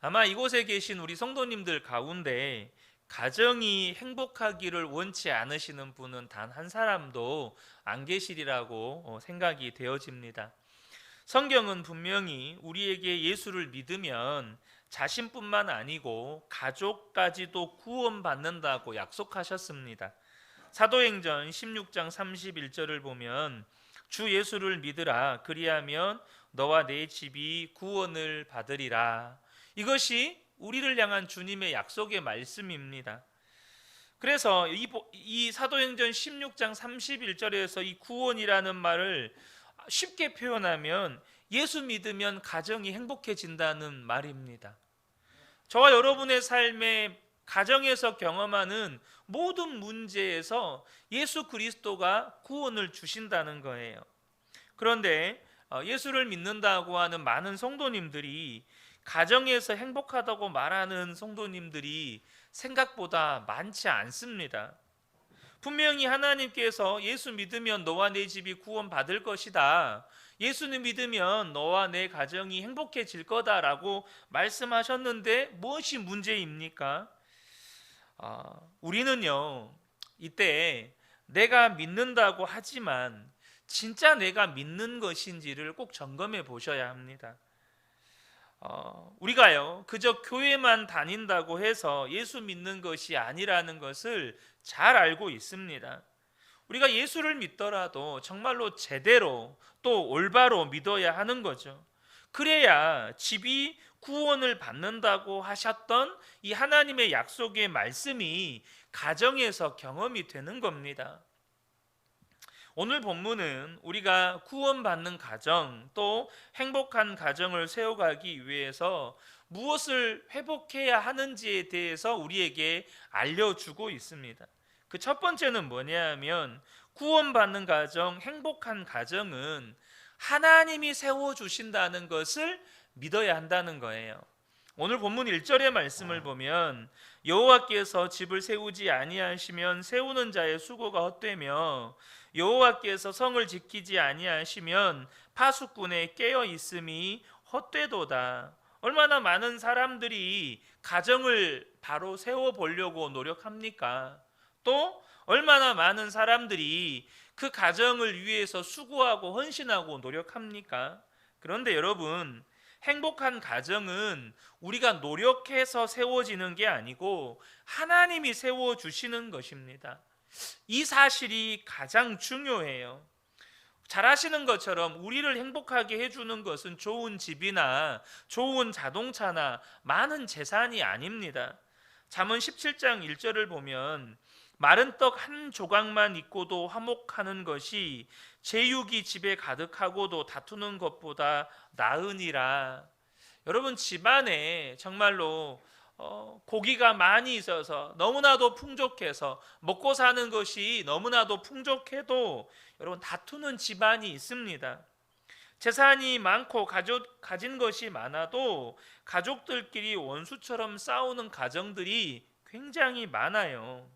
아마 이곳에 계신 우리 성도님들 가운데 가정이 행복하기를 원치 않으시는 분은 단 한 사람도 안 계시리라고 생각이 되어집니다. 성경은 분명히 우리에게 예수를 믿으면 자신뿐만 아니고 가족까지도 구원받는다고 약속하셨습니다. 사도행전 16장 31절을 보면 주 예수를 믿으라 그리하면 너와 내 집이 구원을 받으리라. 이것이 우리를 향한 주님의 약속의 말씀입니다. 그래서 이 사도행전 16장 31절에서 이 구원이라는 말을 쉽게 표현하면 예수 믿으면 가정이 행복해진다는 말입니다. 저와 여러분의 삶에 가정에서 경험하는 모든 문제에서 예수 그리스도가 구원을 주신다는 거예요. 그런데 예수를 믿는다고 하는 많은 성도님들이 가정에서 행복하다고 말하는 성도님들이 생각보다 많지 않습니다. 분명히 하나님께서 예수 믿으면 너와 내 집이 구원받을 것이다, 예수를 믿으면 너와 내 가정이 행복해질 거다라고 말씀하셨는데 무엇이 문제입니까? 우리는요, 이때 내가 믿는다고 하지만 진짜 내가 믿는 것인지를 꼭 점검해 보셔야 합니다. 우리가요 그저 교회만 다닌다고 해서 예수 믿는 것이 아니라는 것을 잘 알고 있습니다. 우리가 예수를 믿더라도 정말로 제대로 또 올바로 믿어야 하는 거죠. 그래야 집이 구원을 받는다고 하셨던 이 하나님의 약속의 말씀이 가정에서 경험이 되는 겁니다. 오늘 본문은 우리가 구원받는 가정 또 행복한 가정을 세워가기 위해서 무엇을 회복해야 하는지에 대해서 우리에게 알려주고 있습니다. 그 첫 번째는 뭐냐 하면 구원받는 가정, 행복한 가정은 하나님이 세워주신다는 것을 믿어야 한다는 거예요. 오늘 본문 1절의 말씀을 보면 여호와께서 집을 세우지 아니하시면 세우는 자의 수고가 헛되며 여호와께서 성을 지키지 아니하시면 파수꾼의 깨어 있음이 헛되도다. 얼마나 많은 사람들이 가정을 바로 세워 보려고 노력합니까? 또 얼마나 많은 사람들이 그 가정을 위해서 수고하고 헌신하고 노력합니까? 그런데 여러분, 행복한 가정은 우리가 노력해서 세워지는 게 아니고 하나님이 세워주시는 것입니다. 이 사실이 가장 중요해요. 잘 아시는 것처럼 우리를 행복하게 해주는 것은 좋은 집이나 좋은 자동차나 많은 재산이 아닙니다. 잠언 17장 1절을 보면 마른 떡 한 조각만 있고도 화목하는 것이 제육이 집에 가득하고도 다투는 것보다 나으니라. 여러분, 집안에 정말로 고기가 많이 있어서 너무나도 풍족해서 먹고 사는 것이 너무나도 풍족해도 여러분 다투는 집안이 있습니다. 재산이 많고 가진 것이 많아도 가족들끼리 원수처럼 싸우는 가정들이 굉장히 많아요.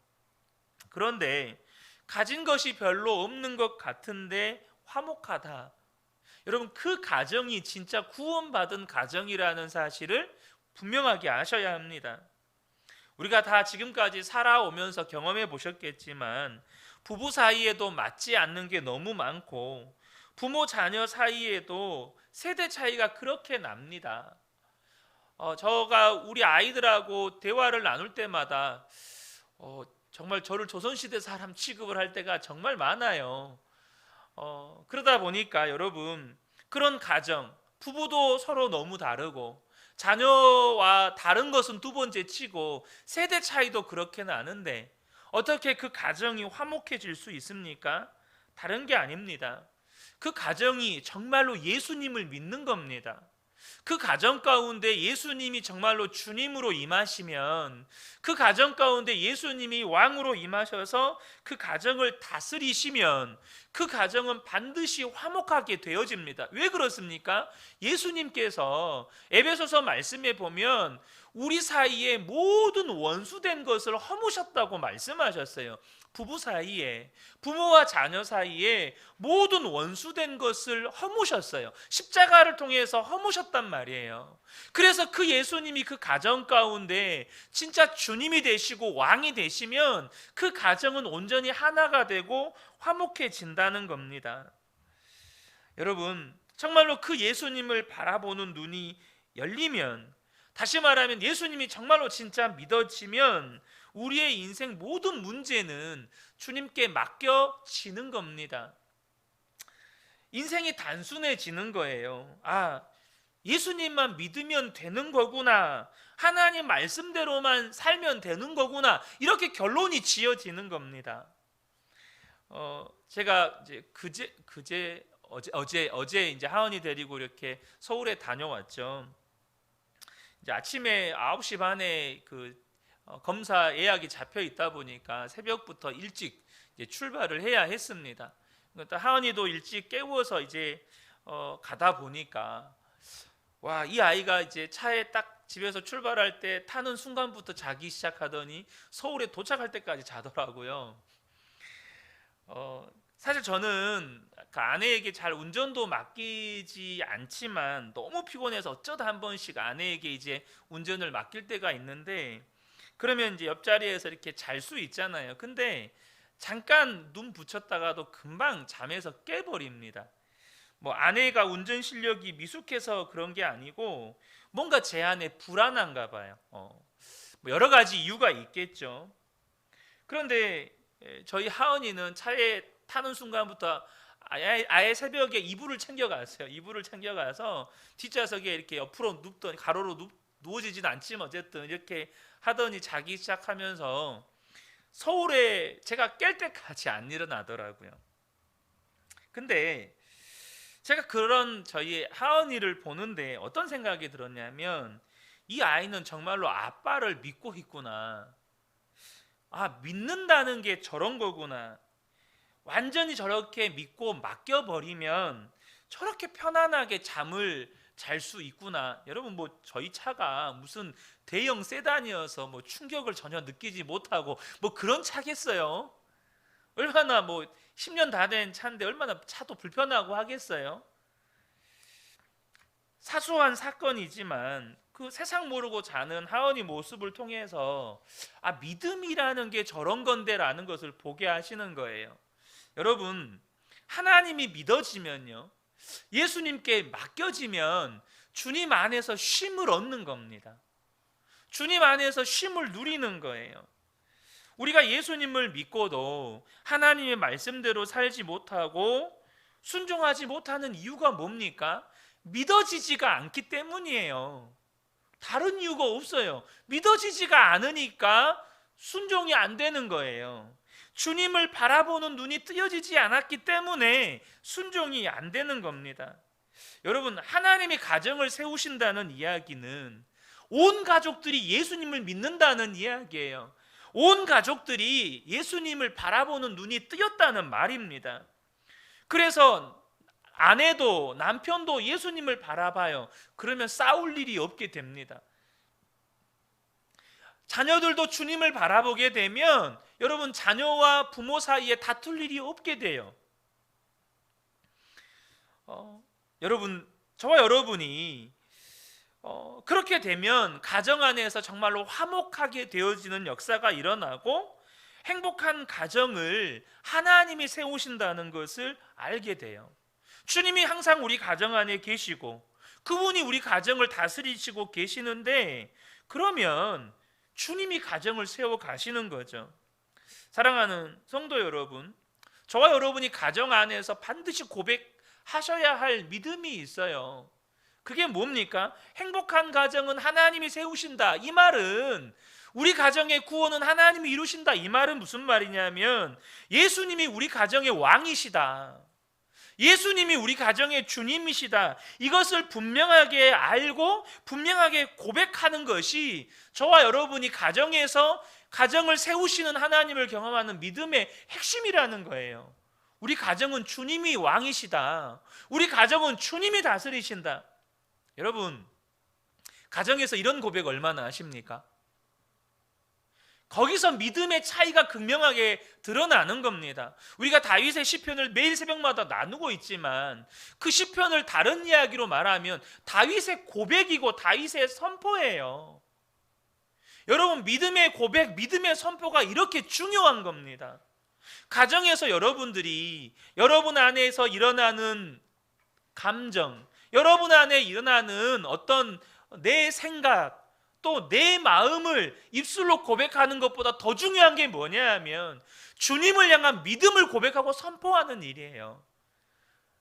그런데 가진 것이 별로 없는 것 같은데 화목하다. 여러분, 그 가정이 진짜 구원받은 가정이라는 사실을 분명하게 아셔야 합니다. 우리가 다 지금까지 살아오면서 경험해 보셨겠지만 부부 사이에도 맞지 않는 게 너무 많고 부모 자녀 사이에도 세대 차이가 그렇게 납니다. 저가 우리 아이들하고 대화를 나눌 때마다 정말 저를 조선시대 사람 취급을 할 때가 정말 많아요. 그러다 보니까 여러분, 그런 가정, 부부도 서로 너무 다르고 자녀와 다른 것은 두 번째 치고 세대 차이도 그렇게 나는데 어떻게 그 가정이 화목해질 수 있습니까? 다른 게 아닙니다. 그 가정이 정말로 예수님을 믿는 겁니다. 그 가정 가운데 예수님이 정말로 주님으로 임하시면, 그 가정 가운데 예수님이 왕으로 임하셔서 그 가정을 다스리시면 그 가정은 반드시 화목하게 되어집니다. 왜 그렇습니까? 예수님께서 에베소서 말씀에 보면 우리 사이에 모든 원수된 것을 허무셨다고 말씀하셨어요. 부부 사이에, 부모와 자녀 사이에 모든 원수된 것을 허무셨어요. 십자가를 통해서 허무셨단 말이에요. 그래서 그 예수님이 그 가정 가운데 진짜 주님이 되시고 왕이 되시면 그 가정은 온전히 하나가 되고 화목해진다는 겁니다. 여러분, 정말로 그 예수님을 바라보는 눈이 열리면, 다시 말하면 예수님이 정말로 진짜 믿어지면 우리의 인생 모든 문제는 주님께 맡겨지는 겁니다. 인생이 단순해지는 거예요. 아, 예수님만 믿으면 되는 거구나, 하나님 말씀대로만 살면 되는 거구나, 이렇게 결론이 지어지는 겁니다. 제가 이제 어제 이제 하은이 데리고 이렇게 서울에 다녀왔죠. 이제 아침에 9시 반에 검사 예약이 잡혀 있다 보니까 새벽부터 일찍 이제 출발을 해야 했습니다. 그러니까 하은이도 일찍 깨워서 이제 가다 보니까, 와, 이 아이가 이제 차에 딱 집에서 출발할 때 타는 순간부터 자기 시작하더니 서울에 도착할 때까지 자더라고요. 사실 저는 그 아내에게 잘 운전도 맡기지 않지만 너무 피곤해서 어쩌다 한 번씩 아내에게 이제 운전을 맡길 때가 있는데, 그러면 이제 옆자리에서 이렇게 잘 수 있잖아요. 근데 잠깐 눈 붙였다가도 금방 잠에서 깨버립니다. 뭐 아내가 운전 실력이 미숙해서 그런 게 아니고 뭔가 제 안에 불안한가 봐요. 뭐 여러 가지 이유가 있겠죠. 그런데 저희 하은이는 차에 타는 순간부터 아예 새벽에 이불을 챙겨갔어요. 이불을 챙겨가서 뒷좌석에 이렇게 옆으로 눕더니, 가로로 누워지진 않지만 어쨌든 이렇게 하더니 자기 시작하면서 서울에 제가 깰 때까지 안 일어나더라고요. 근데 제가 그런 저희 하은이를 보는데 어떤 생각이 들었냐면, 이 아이는 정말로 아빠를 믿고 있구나, 아, 믿는다는 게 저런 거구나, 완전히 저렇게 믿고 맡겨버리면 저렇게 편안하게 잠을 잘 수 있구나. 여러분, 뭐 저희 차가 무슨 대형 세단이어서 뭐 충격을 전혀 느끼지 못하고 뭐 그런 차겠어요? 얼마나 뭐 10년 다 된 차인데 얼마나 차도 불편하고 하겠어요? 사소한 사건이지만 그 세상 모르고 자는 하은이 모습을 통해서, 아, 믿음이라는 게 저런 건데라는 것을 보게 하시는 거예요. 여러분, 하나님이 믿어지면요, 예수님께 맡겨지면 주님 안에서 쉼을 얻는 겁니다. 주님 안에서 쉼을 누리는 거예요. 우리가 예수님을 믿고도 하나님의 말씀대로 살지 못하고 순종하지 못하는 이유가 뭡니까? 믿어지지가 않기 때문이에요. 다른 이유가 없어요. 믿어지지가 않으니까 순종이 안 되는 거예요. 주님을 바라보는 눈이 뜨여지지 않았기 때문에 순종이 안 되는 겁니다. 여러분, 하나님이 가정을 세우신다는 이야기는 온 가족들이 예수님을 믿는다는 이야기예요. 온 가족들이 예수님을 바라보는 눈이 뜨였다는 말입니다. 그래서 아내도 남편도 예수님을 바라봐요. 그러면 싸울 일이 없게 됩니다. 자녀들도 주님을 바라보게 되면 여러분, 자녀와 부모 사이에 다툴 일이 없게 돼요. 여러분, 저와 여러분이 그렇게 되면 가정 안에서 정말로 화목하게 되어지는 역사가 일어나고 행복한 가정을 하나님이 세우신다는 것을 알게 돼요. 주님이 항상 우리 가정 안에 계시고 그분이 우리 가정을 다스리시고 계시는데, 그러면 주님이 가정을 세워 가시는 거죠. 사랑하는 성도 여러분, 저와 여러분이 가정 안에서 반드시 고백하셔야 할 믿음이 있어요. 그게 뭡니까? 행복한 가정은 하나님이 세우신다. 이 말은 우리 가정의 구원은 하나님이 이루신다. 이 말은 무슨 말이냐면, 예수님이 우리 가정의 왕이시다, 예수님이 우리 가정의 주님이시다, 이것을 분명하게 알고 분명하게 고백하는 것이 저와 여러분이 가정에서 가정을 세우시는 하나님을 경험하는 믿음의 핵심이라는 거예요. 우리 가정은 주님이 왕이시다, 우리 가정은 주님이 다스리신다. 여러분, 가정에서 이런 고백 얼마나 하십니까? 거기서 믿음의 차이가 극명하게 드러나는 겁니다. 우리가 다윗의 시편을 매일 새벽마다 나누고 있지만 그 시편을 다른 이야기로 말하면 다윗의 고백이고 다윗의 선포예요. 여러분, 믿음의 고백, 믿음의 선포가 이렇게 중요한 겁니다. 가정에서 여러분들이 여러분 안에서 일어나는 감정, 여러분 안에 일어나는 어떤 내 생각, 또 내 마음을 입술로 고백하는 것보다 더 중요한 게 뭐냐 하면 주님을 향한 믿음을 고백하고 선포하는 일이에요.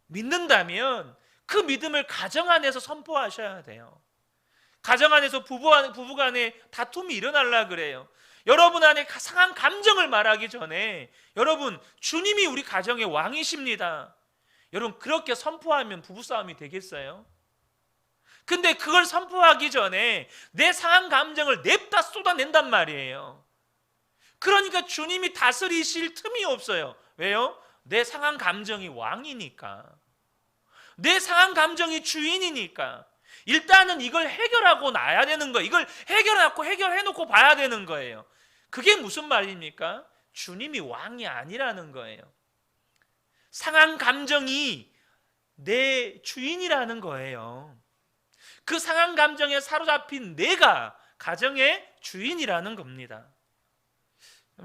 믿는다면 그 믿음을 가정 안에서 선포하셔야 돼요. 가정 안에서 부부간에 다툼이 일어나려 그래요. 여러분 안에 상한 감정을 말하기 전에 여러분, 주님이 우리 가정의 왕이십니다. 여러분, 그렇게 선포하면 부부싸움이 되겠어요? 근데 그걸 선포하기 전에 내 상한 감정을 냅다 쏟아낸단 말이에요. 그러니까 주님이 다스리실 틈이 없어요. 왜요? 내 상한 감정이 왕이니까. 내 상한 감정이 주인이니까. 일단은 이걸 해결하고 나야 되는 거예요. 이걸 해결해놓고 봐야 되는 거예요. 그게 무슨 말입니까? 주님이 왕이 아니라는 거예요. 상한 감정이 내 주인이라는 거예요. 그 상한 감정에 사로잡힌 내가 가정의 주인이라는 겁니다.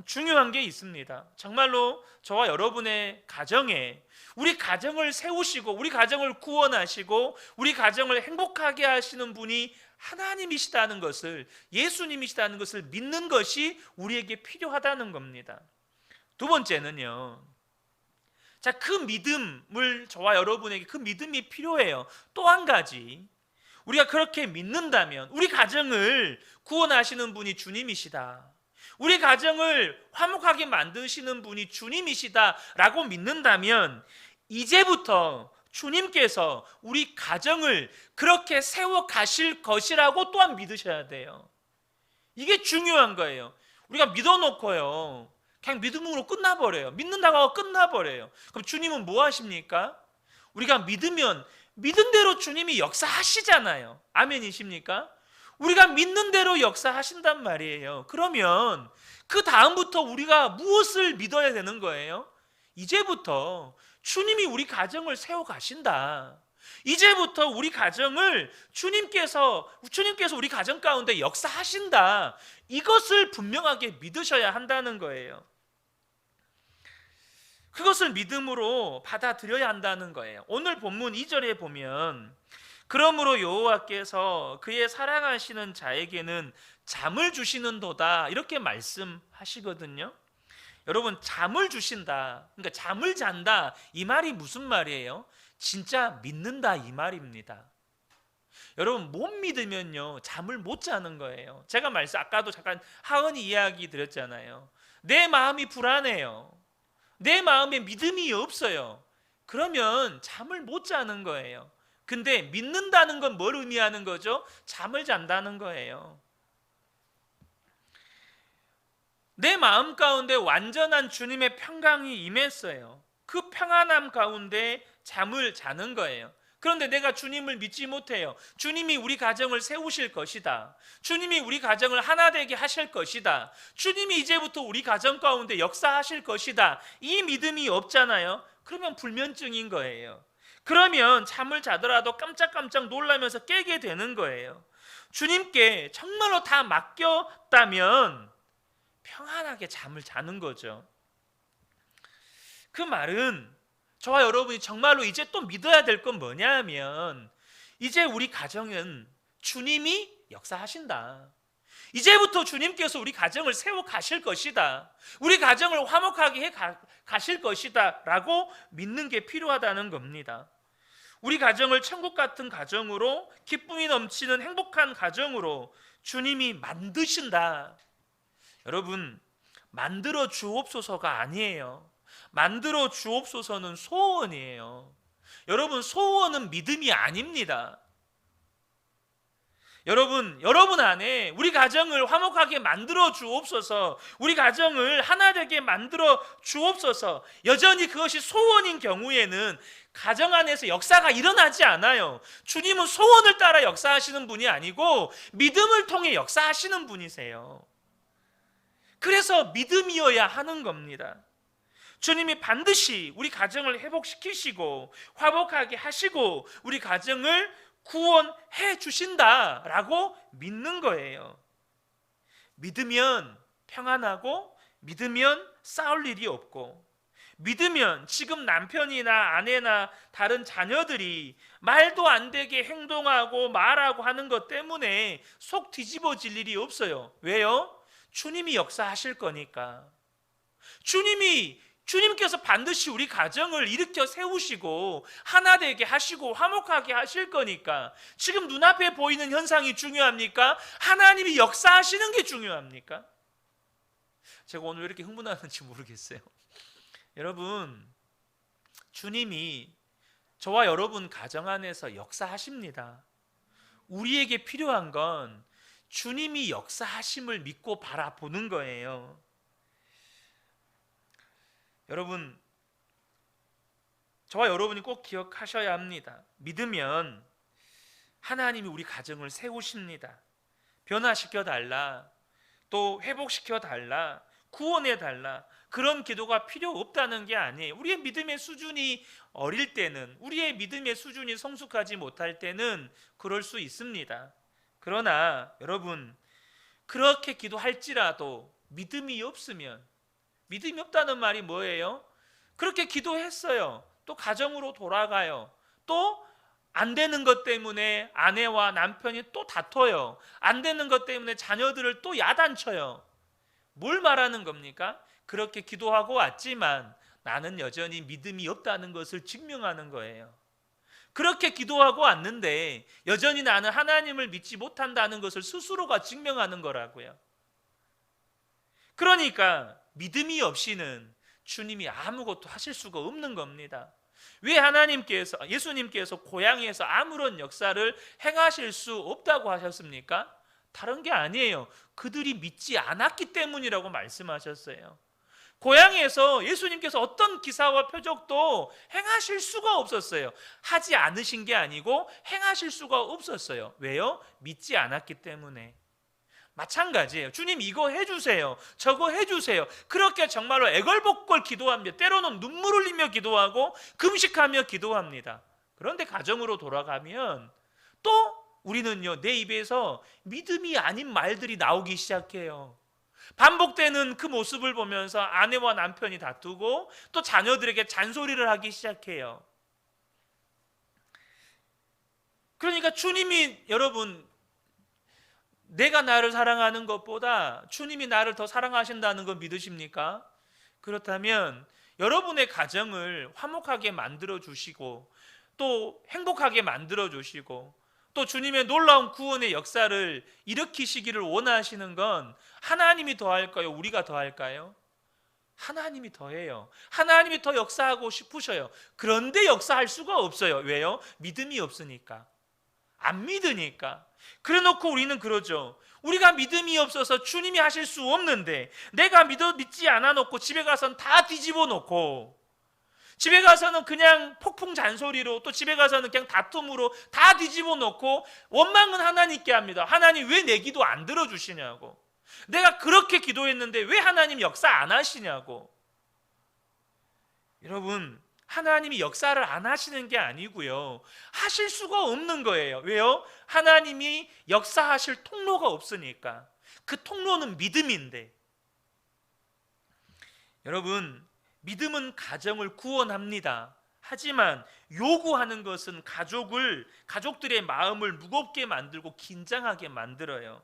중요한 게 있습니다. 정말로 저와 여러분의 가정에 우리 가정을 세우시고 우리 가정을 구원하시고 우리 가정을 행복하게 하시는 분이 하나님이시다는 것을, 예수님이시다는 것을 믿는 것이 우리에게 필요하다는 겁니다. 두 번째는요, 자, 그 믿음을, 저와 여러분에게 그 믿음이 필요해요. 또 한 가지, 우리가 그렇게 믿는다면 우리 가정을 구원하시는 분이 주님이시다, 우리 가정을 화목하게 만드시는 분이 주님이시다라고 믿는다면 이제부터 주님께서 우리 가정을 그렇게 세워 가실 것이라고 또한 믿으셔야 돼요. 이게 중요한 거예요. 우리가 믿어놓고요, 그냥 믿음으로 끝나버려요. 믿는다고 하고 끝나버려요. 그럼 주님은 뭐 하십니까? 우리가 믿으면 믿은 대로 주님이 역사하시잖아요. 아멘이십니까? 우리가 믿는 대로 역사하신단 말이에요. 그러면 그 다음부터 우리가 무엇을 믿어야 되는 거예요? 이제부터 주님이 우리 가정을 세워가신다. 이제부터 우리 가정을 주님께서 우리 가정 가운데 역사하신다. 이것을 분명하게 믿으셔야 한다는 거예요. 그것을 믿음으로 받아들여야 한다는 거예요. 오늘 본문 2절에 보면 그러므로 여호와께서 그의 사랑하시는 자에게는 잠을 주시는도다 이렇게 말씀하시거든요. 여러분, 잠을 주신다, 그러니까 잠을 잔다, 이 말이 무슨 말이에요? 진짜 믿는다 이 말입니다. 여러분, 못 믿으면요 잠을 못 자는 거예요. 제가 아까도 잠깐 하은이 이야기 드렸잖아요. 내 마음이 불안해요. 내 마음에 믿음이 없어요. 그러면 잠을 못 자는 거예요. 근데 믿는다는 건 뭘 의미하는 거죠? 잠을 잔다는 거예요. 내 마음 가운데 완전한 주님의 평강이 임했어요. 그 평안함 가운데 잠을 자는 거예요. 그런데 내가 주님을 믿지 못해요. 주님이 우리 가정을 세우실 것이다, 주님이 우리 가정을 하나 되게 하실 것이다, 주님이 이제부터 우리 가정 가운데 역사하실 것이다, 이 믿음이 없잖아요. 그러면 불면증인 거예요. 그러면 잠을 자더라도 깜짝깜짝 놀라면서 깨게 되는 거예요. 주님께 정말로 다 맡겼다면 평안하게 잠을 자는 거죠. 그 말은 저와 여러분이 정말로 이제 또 믿어야 될 건 뭐냐 하면 이제 우리 가정은 주님이 역사하신다. 이제부터 주님께서 우리 가정을 세워 가실 것이다, 우리 가정을 화목하게 해 가실 것이다 라고 믿는 게 필요하다는 겁니다. 우리 가정을 천국 같은 가정으로, 기쁨이 넘치는 행복한 가정으로 주님이 만드신다. 여러분, 만들어 주옵소서가 아니에요. 만들어 주옵소서는 소원이에요. 여러분, 소원은 믿음이 아닙니다. 여러분 안에 우리 가정을 화목하게 만들어 주옵소서. 우리 가정을 하나 되게 만들어 주옵소서. 여전히 그것이 소원인 경우에는 가정 안에서 역사가 일어나지 않아요. 주님은 소원을 따라 역사하시는 분이 아니고 믿음을 통해 역사하시는 분이세요. 그래서 믿음이어야 하는 겁니다. 주님이 반드시 우리 가정을 회복시키시고 화목하게 하시고 우리 가정을 구원해 주신다라고 믿는 거예요. 믿으면 평안하고, 믿으면 싸울 일이 없고, 믿으면 지금 남편이나 아내나 다른 자녀들이 말도 안 되게 행동하고 말하고 하는 것 때문에 속 뒤집어질 일이 없어요. 왜요? 주님이 역사하실 거니까. 주님께서 반드시 우리 가정을 일으켜 세우시고 하나 되게 하시고 화목하게 하실 거니까. 지금 눈앞에 보이는 현상이 중요합니까? 하나님이 역사하시는 게 중요합니까? 제가 오늘 왜 이렇게 흥분하는지 모르겠어요. 여러분, 주님이 저와 여러분 가정 안에서 역사하십니다. 우리에게 필요한 건 주님이 역사하심을 믿고 바라보는 거예요. 여러분, 저와 여러분이 꼭 기억하셔야 합니다. 믿으면 하나님이 우리 가정을 세우십니다. 변화시켜 달라, 또 회복시켜 달라, 구원해 달라, 그런 기도가 필요 없다는 게 아니에요. 우리의 믿음의 수준이 어릴 때는, 우리의 믿음의 수준이 성숙하지 못할 때는 그럴 수 있습니다. 그러나 여러분, 그렇게 기도할지라도 믿음이 없으면, 믿음이 없다는 말이 뭐예요? 그렇게 기도했어요. 또 가정으로 돌아가요. 또 안 되는 것 때문에 아내와 남편이 또 다퉈요. 안 되는 것 때문에 자녀들을 또 야단쳐요. 뭘 말하는 겁니까? 그렇게 기도하고 왔지만 나는 여전히 믿음이 없다는 것을 증명하는 거예요. 그렇게 기도하고 왔는데 여전히 나는 하나님을 믿지 못한다는 것을 스스로가 증명하는 거라고요. 그러니까 믿음이 없이는 주님이 아무것도 하실 수가 없는 겁니다. 왜 예수님께서 고향에서 아무런 역사를 행하실 수 없다고 하셨습니까? 다른 게 아니에요. 그들이 믿지 않았기 때문이라고 말씀하셨어요. 고향에서 예수님께서 어떤 기사와 표적도 행하실 수가 없었어요. 하지 않으신 게 아니고 행하실 수가 없었어요. 왜요? 믿지 않았기 때문에. 마찬가지예요. 주님 이거 해주세요, 저거 해주세요. 그렇게 정말로 애걸복걸 기도합니다. 때로는 눈물 흘리며 기도하고 금식하며 기도합니다. 그런데 가정으로 돌아가면 또 우리는요, 내 입에서 믿음이 아닌 말들이 나오기 시작해요. 반복되는 그 모습을 보면서 아내와 남편이 다투고 또 자녀들에게 잔소리를 하기 시작해요. 그러니까 주님이, 여러분, 내가 나를 사랑하는 것보다 주님이 나를 더 사랑하신다는 거 믿으십니까? 그렇다면 여러분의 가정을 화목하게 만들어 주시고 또 행복하게 만들어 주시고 또 주님의 놀라운 구원의 역사를 일으키시기를 원하시는 건 하나님이 더 할까요? 우리가 더 할까요? 하나님이 더 해요. 하나님이 더 역사하고 싶으셔요. 그런데 역사할 수가 없어요. 왜요? 믿음이 없으니까. 안 믿으니까. 그래 놓고 우리는 그러죠. 우리가 믿음이 없어서 주님이 하실 수 없는데 내가 믿지 않아 놓고 집에 가서는 다 뒤집어 놓고, 집에 가서는 그냥 폭풍 잔소리로, 또 집에 가서는 그냥 다툼으로 다 뒤집어 놓고 원망은 하나님께 합니다. 하나님 왜 내 기도 안 들어주시냐고, 내가 그렇게 기도했는데 왜 하나님 역사 안 하시냐고. 여러분, 하나님이 역사를 안 하시는 게 아니고요, 하실 수가 없는 거예요. 왜요? 하나님이 역사하실 통로가 없으니까. 그 통로는 믿음인데, 여러분, 믿음은 가정을 구원합니다. 하지만 요구하는 것은 가족들의 마음을 무겁게 만들고 긴장하게 만들어요.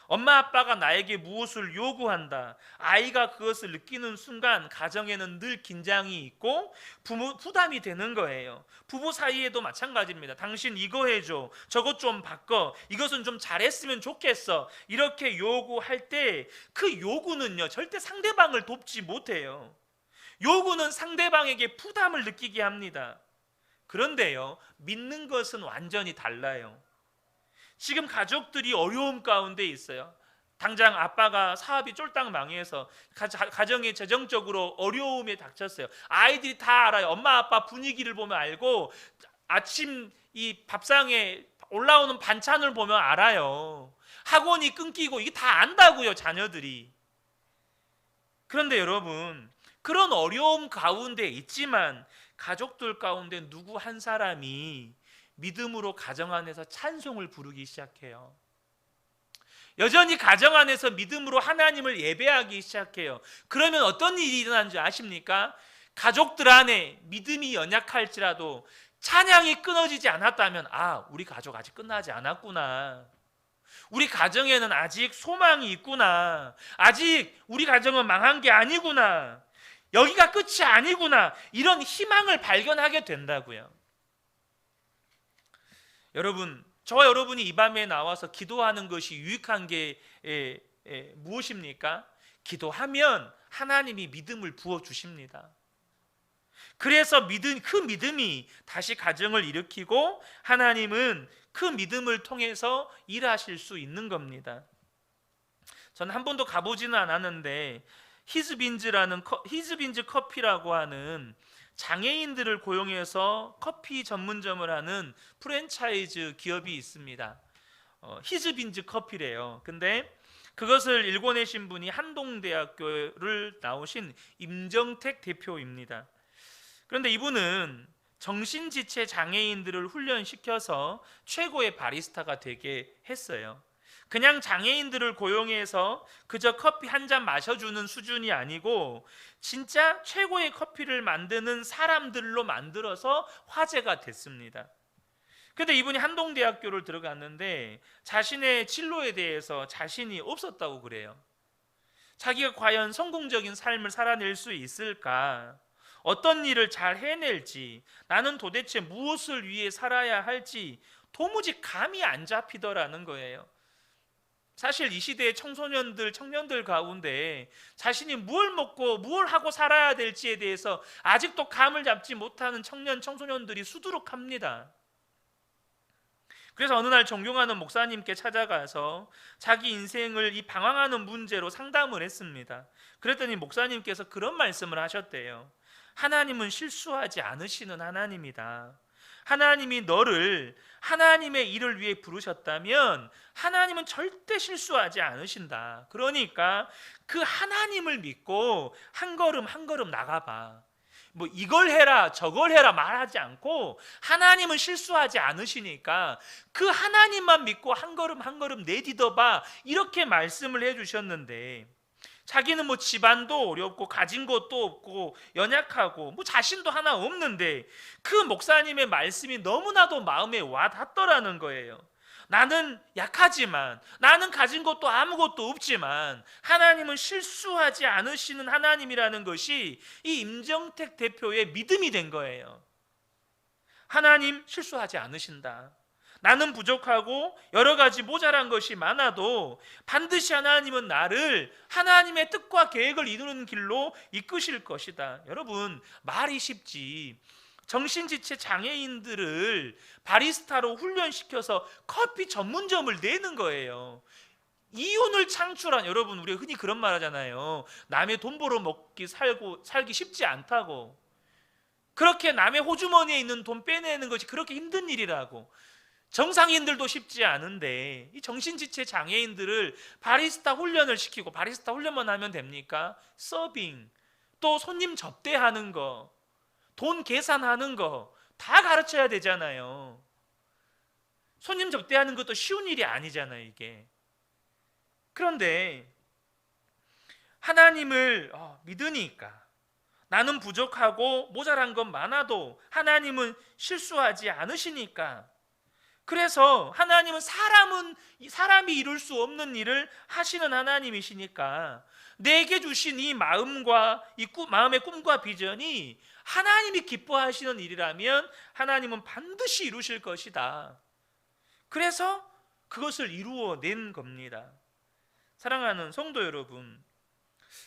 엄마 아빠가 나에게 무엇을 요구한다, 아이가 그것을 느끼는 순간 가정에는 늘 긴장이 있고 부담이 되는 거예요. 부부 사이에도 마찬가지입니다. 당신 이거 해줘, 저것 좀 바꿔, 이것은 좀 잘했으면 좋겠어, 이렇게 요구할 때 그 요구는요, 절대 상대방을 돕지 못해요. 요구는 상대방에게 부담을 느끼게 합니다. 그런데요, 믿는 것은 완전히 달라요. 지금 가족들이 어려움 가운데 있어요. 당장 아빠가 사업이 쫄딱 망해서 가정이 재정적으로 어려움에 닥쳤어요. 아이들이 다 알아요. 엄마 아빠 분위기를 보면 알고, 아침 이 밥상에 올라오는 반찬을 보면 알아요. 학원이 끊기고 이게 다 안다고요, 자녀들이. 그런데 여러분, 그런 어려움 가운데 있지만 가족들 가운데 누구 한 사람이 믿음으로 가정 안에서 찬송을 부르기 시작해요. 여전히 가정 안에서 믿음으로 하나님을 예배하기 시작해요. 그러면 어떤 일이 일어나는지 아십니까? 가족들 안에 믿음이 연약할지라도 찬양이 끊어지지 않았다면, 우리 가족 아직 끝나지 않았구나. 우리 가정에는 아직 소망이 있구나. 아직 우리 가정은 망한 게 아니구나. 여기가 끝이 아니구나. 이런 희망을 발견하게 된다고요. 여러분, 저와 여러분이 이 밤에 나와서 기도하는 것이 유익한 게 무엇입니까? 기도하면 하나님이 믿음을 부어주십니다. 그래서 그 믿음이 다시 가정을 일으키고 하나님은 그 믿음을 통해서 일하실 수 있는 겁니다. 저는 한 번도 가보지는 않았는데 히즈빈즈 커피라고 하는 장애인들을 고용해서 커피 전문점을 하는 프랜차이즈 기업이 있습니다. 히즈빈즈 커피래요. 근데 그것을 일궈내신 분이 한동대학교를 나오신 임정택 대표입니다. 그런데 이분은 정신지체 장애인들을 훈련시켜서 최고의 바리스타가 되게 했어요. 그냥 장애인들을 고용해서 그저 커피 한 잔 마셔주는 수준이 아니고 진짜 최고의 커피를 만드는 사람들로 만들어서 화제가 됐습니다. 그런데 이분이 한동대학교를 들어갔는데 자신의 진로에 대해서 자신이 없었다고 그래요. 자기가 과연 성공적인 삶을 살아낼 수 있을까? 어떤 일을 잘 해낼지, 나는 도대체 무엇을 위해 살아야 할지 도무지 감이 안 잡히더라는 거예요. 사실 이 시대의 청년들 가운데 자신이 뭘 먹고 뭘 하고 살아야 될지에 대해서 아직도 감을 잡지 못하는 청소년들이 수두룩합니다. 그래서 어느 날 존경하는 목사님께 찾아가서 자기 인생을 이 방황하는 문제로 상담을 했습니다. 그랬더니 목사님께서 그런 말씀을 하셨대요. 하나님은 실수하지 않으시는 하나님이다. 하나님이 너를 하나님의 일을 위해 부르셨다면 하나님은 절대 실수하지 않으신다. 그러니까 그 하나님을 믿고 한 걸음 한 걸음 나가봐. 뭐 이걸 해라 저걸 해라 말하지 않고 하나님은 실수하지 않으시니까 그 하나님만 믿고 한 걸음 한 걸음 내딛어봐, 이렇게 말씀을 해주셨는데, 자기는 뭐 집안도 어렵고 가진 것도 없고 연약하고 뭐 자신도 하나 없는데 그 목사님의 말씀이 너무나도 마음에 와 닿더라는 거예요. 나는 약하지만, 나는 가진 것도 아무것도 없지만 하나님은 실수하지 않으시는 하나님이라는 것이 이 임정택 대표의 믿음이 된 거예요. 하나님 실수하지 않으신다. 나는 부족하고 여러 가지 모자란 것이 많아도 반드시 하나님은 나를 하나님의 뜻과 계획을 이루는 길로 이끄실 것이다. 여러분, 말이 쉽지. 정신지체 장애인들을 바리스타로 훈련시켜서 커피 전문점을 내는 거예요. 이윤을 창출한, 여러분 우리가 흔히 그런 말 하잖아요. 남의 돈 벌어 살기 쉽지 않다고. 그렇게 남의 호주머니에 있는 돈 빼내는 것이 그렇게 힘든 일이라고. 정상인들도 쉽지 않은데 이 정신지체 장애인들을 바리스타 훈련을 시키고, 바리스타 훈련만 하면 됩니까? 서빙, 또 손님 접대하는 거, 돈 계산하는 거 다 가르쳐야 되잖아요. 손님 접대하는 것도 쉬운 일이 아니잖아요, 이게. 그런데 하나님을 믿으니까, 나는 부족하고 모자란 건 많아도 하나님은 실수하지 않으시니까, 그래서 하나님은 사람이 이룰 수 없는 일을 하시는 하나님이시니까 내게 주신 이 마음과 마음의 꿈과 비전이 하나님이 기뻐하시는 일이라면 하나님은 반드시 이루실 것이다. 그래서 그것을 이루어낸 겁니다. 사랑하는 성도 여러분,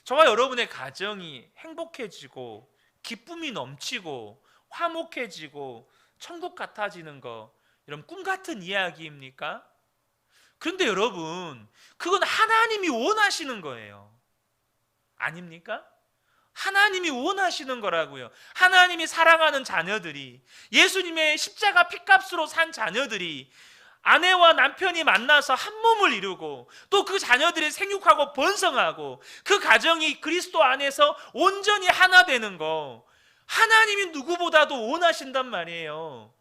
저와 여러분의 가정이 행복해지고 기쁨이 넘치고 화목해지고 천국 같아지는 거, 여러분 꿈 같은 이야기입니까? 그런데 여러분, 그건 하나님이 원하시는 거예요. 아닙니까? 하나님이 원하시는 거라고요. 하나님이 사랑하는 자녀들이, 예수님의 십자가 피값으로 산 자녀들이 아내와 남편이 만나서 한 몸을 이루고 또 그 자녀들이 생육하고 번성하고 그 가정이 그리스도 안에서 온전히 하나 되는 거, 하나님이 누구보다도 원하신단 말이에요.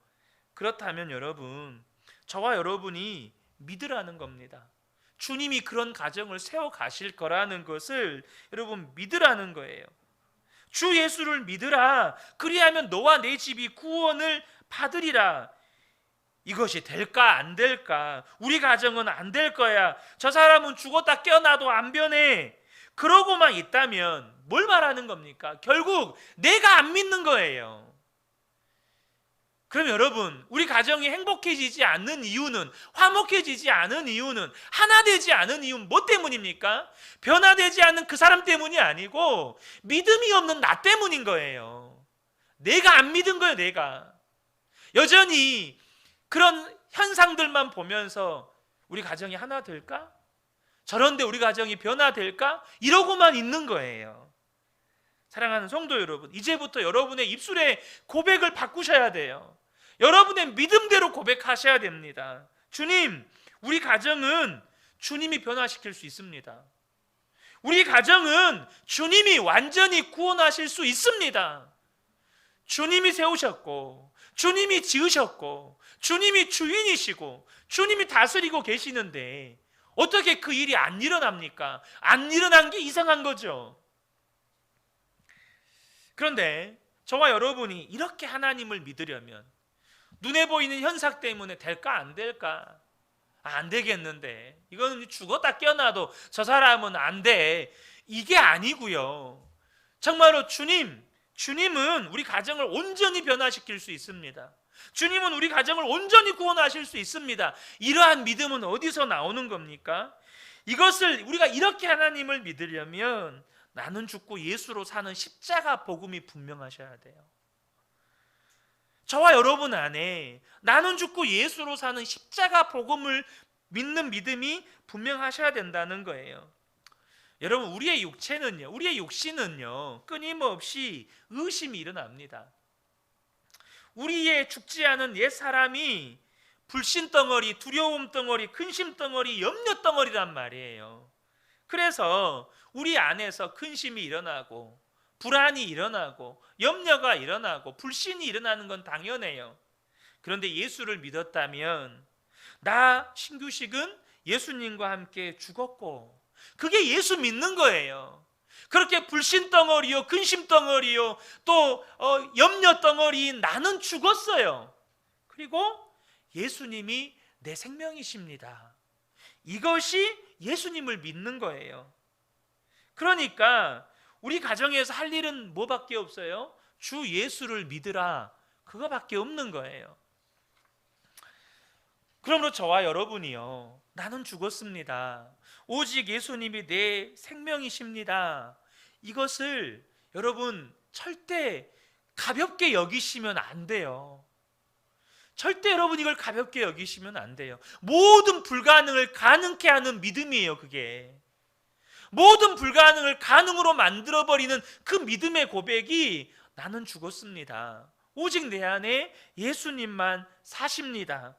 그렇다면 여러분, 저와 여러분이 믿으라는 겁니다. 주님이 그런 가정을 세워 가실 거라는 것을 여러분 믿으라는 거예요. 주 예수를 믿으라. 그리하면 너와 내 집이 구원을 받으리라. 이것이 될까 안 될까? 우리 가정은 안 될 거야. 저 사람은 죽었다 깨어나도 안 변해. 그러고만 있다면 뭘 말하는 겁니까? 결국 내가 안 믿는 거예요. 그럼 여러분, 우리 가정이 행복해지지 않는 이유는, 화목해지지 않은 이유는, 하나 되지 않은 이유는 뭐 때문입니까? 변화되지 않는 그 사람 때문이 아니고 믿음이 없는 나 때문인 거예요. 내가 안 믿은 거예요. 내가 여전히 그런 현상들만 보면서 우리 가정이 하나 될까? 저런데 우리 가정이 변화될까? 이러고만 있는 거예요. 사랑하는 성도 여러분, 이제부터 여러분의 입술에 고백을 바꾸셔야 돼요. 여러분의 믿음대로 고백하셔야 됩니다. 주님, 우리 가정은 주님이 변화시킬 수 있습니다. 우리 가정은 주님이 완전히 구원하실 수 있습니다. 주님이 세우셨고, 주님이 지으셨고, 주님이 주인이시고, 주님이 다스리고 계시는데 어떻게 그 일이 안 일어납니까? 안 일어난 게 이상한 거죠. 그런데 저와 여러분이 이렇게 하나님을 믿으려면 눈에 보이는 현상 때문에 될까 안 될까? 안 되겠는데, 이거는 죽었다 깨어나도 저 사람은 안 돼, 이게 아니고요. 정말로 주님은 우리 가정을 온전히 변화시킬 수 있습니다. 주님은 우리 가정을 온전히 구원하실 수 있습니다. 이러한 믿음은 어디서 나오는 겁니까? 이것을 우리가 이렇게 하나님을 믿으려면 나는 죽고 예수로 사는 십자가 복음이 분명하셔야 돼요. 저와 여러분 안에 나는 죽고 예수로 사는 십자가 복음을 믿는 믿음이 분명하셔야 된다는 거예요. 여러분, 우리의 육체는요, 우리의 육신은요, 끊임없이 의심이 일어납니다. 우리의 죽지 않은 옛 사람이 불신덩어리, 두려움덩어리, 근심덩어리, 염려덩어리란 말이에요. 그래서 우리 안에서 근심이 일어나고 불안이 일어나고 염려가 일어나고 불신이 일어나는 건 당연해요. 그런데 예수를 믿었다면 나 신규식은 예수님과 함께 죽었고, 그게 예수 믿는 거예요. 그렇게 불신덩어리요, 근심덩어리요, 또 염려덩어리, 나는 죽었어요. 그리고 예수님이 내 생명이십니다. 이것이 예수님을 믿는 거예요. 그러니까 우리 가정에서 할 일은 뭐밖에 없어요? 주 예수를 믿으라, 그거밖에 없는 거예요. 그러므로 저와 여러분이요, 나는 죽었습니다, 오직 예수님이 내 생명이십니다, 이것을 여러분 절대 가볍게 여기시면 안 돼요. 절대 여러분 이걸 가볍게 여기시면 안 돼요. 모든 불가능을 가능케 하는 믿음이에요. 그게 모든 불가능을 가능으로 만들어버리는 그 믿음의 고백이 나는 죽었습니다, 오직 내 안에 예수님만 사십니다.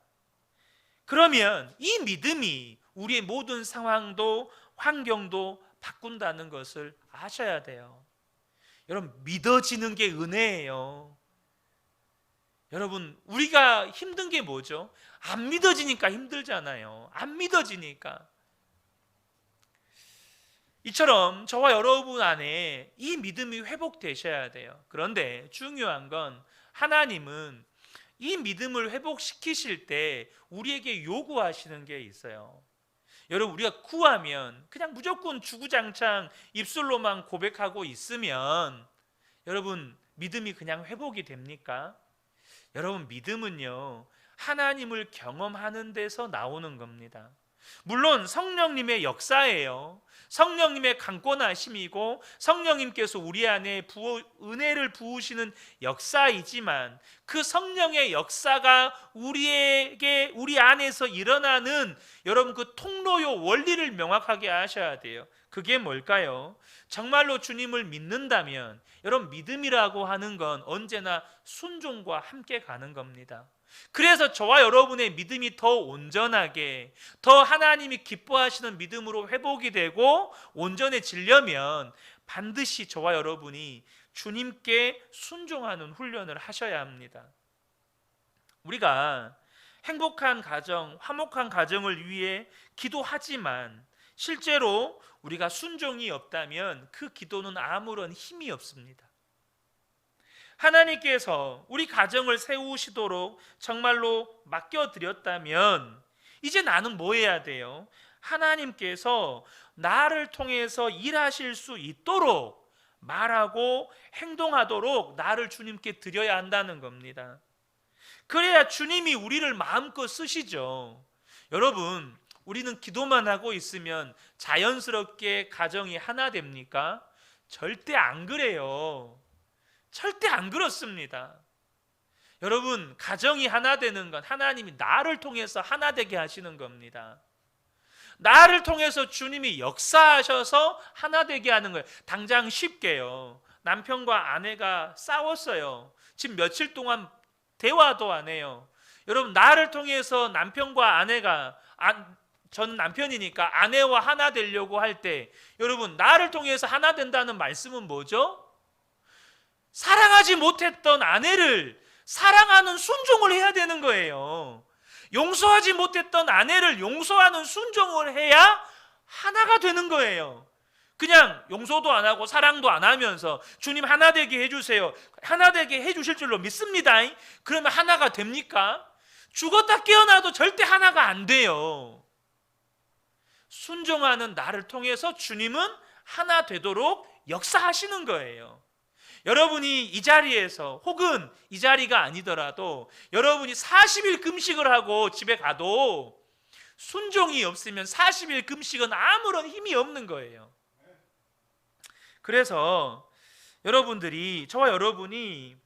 그러면 이 믿음이 우리의 모든 상황도 환경도 바꾼다는 것을 아셔야 돼요. 여러분, 믿어지는 게 은혜예요. 여러분, 우리가 힘든 게 뭐죠? 안 믿어지니까 힘들잖아요. 안 믿어지니까. 이처럼 저와 여러분 안에 이 믿음이 회복되셔야 돼요. 그런데 중요한 건 하나님은 이 믿음을 회복시키실 때 우리에게 요구하시는 게 있어요. 여러분, 우리가 구하면 그냥 무조건 주구장창 입술로만 고백하고 있으면 여러분, 믿음이 그냥 회복이 됩니까? 여러분, 믿음은요, 하나님을 경험하는 데서 나오는 겁니다. 물론 성령님의 역사예요. 성령님의 강권하심이고 성령님께서 우리 안에 은혜를 부으시는 역사이지만 그 성령의 역사가 우리 안에서 일어나는 여러분 그 통로요 원리를 명확하게 아셔야 돼요. 그게 뭘까요? 정말로 주님을 믿는다면 여러분 믿음이라고 하는 건 언제나 순종과 함께 가는 겁니다. 그래서 저와 여러분의 믿음이 더 온전하게 더 하나님이 기뻐하시는 믿음으로 회복이 되고 온전해지려면 반드시 저와 여러분이 주님께 순종하는 훈련을 하셔야 합니다. 우리가 행복한 가정, 화목한 가정을 위해 기도하지만 실제로 우리가 순종이 없다면 그 기도는 아무런 힘이 없습니다. 하나님께서 우리 가정을 세우시도록 정말로 맡겨드렸다면 이제 나는 뭐 해야 돼요? 하나님께서 나를 통해서 일하실 수 있도록 말하고 행동하도록 나를 주님께 드려야 한다는 겁니다. 그래야 주님이 우리를 마음껏 쓰시죠. 여러분, 우리는 기도만 하고 있으면 자연스럽게 가정이 하나 됩니까? 절대 안 그래요. 절대 안 그렇습니다. 여러분, 가정이 하나 되는 건 하나님이 나를 통해서 하나 되게 하시는 겁니다. 나를 통해서 주님이 역사하셔서 하나 되게 하는 거예요. 당장 쉽게요. 남편과 아내가 싸웠어요. 지금 며칠 동안 대화도 안 해요. 여러분, 나를 통해서 남편과 아내가 저는 남편이니까 아내와 하나 되려고 할 때 여러분, 나를 통해서 하나 된다는 말씀은 뭐죠? 사랑하지 못했던 아내를 사랑하는 순종을 해야 되는 거예요. 용서하지 못했던 아내를 용서하는 순종을 해야 하나가 되는 거예요. 그냥 용서도 안 하고 사랑도 안 하면서 주님 하나 되게 해주세요, 하나 되게 해주실 줄로 믿습니다, 그러면 하나가 됩니까? 죽었다 깨어나도 절대 하나가 안 돼요. 순종하는 나를 통해서 주님은 하나 되도록 역사하시는 거예요. 여러분이 이 자리에서 혹은 이 자리가 아니더라도 여러분이 40일 금식을 하고 집에 가도 순종이 없으면 40일 금식은 아무런 힘이 없는 거예요. 그래서 여러분들이, 저와 여러분이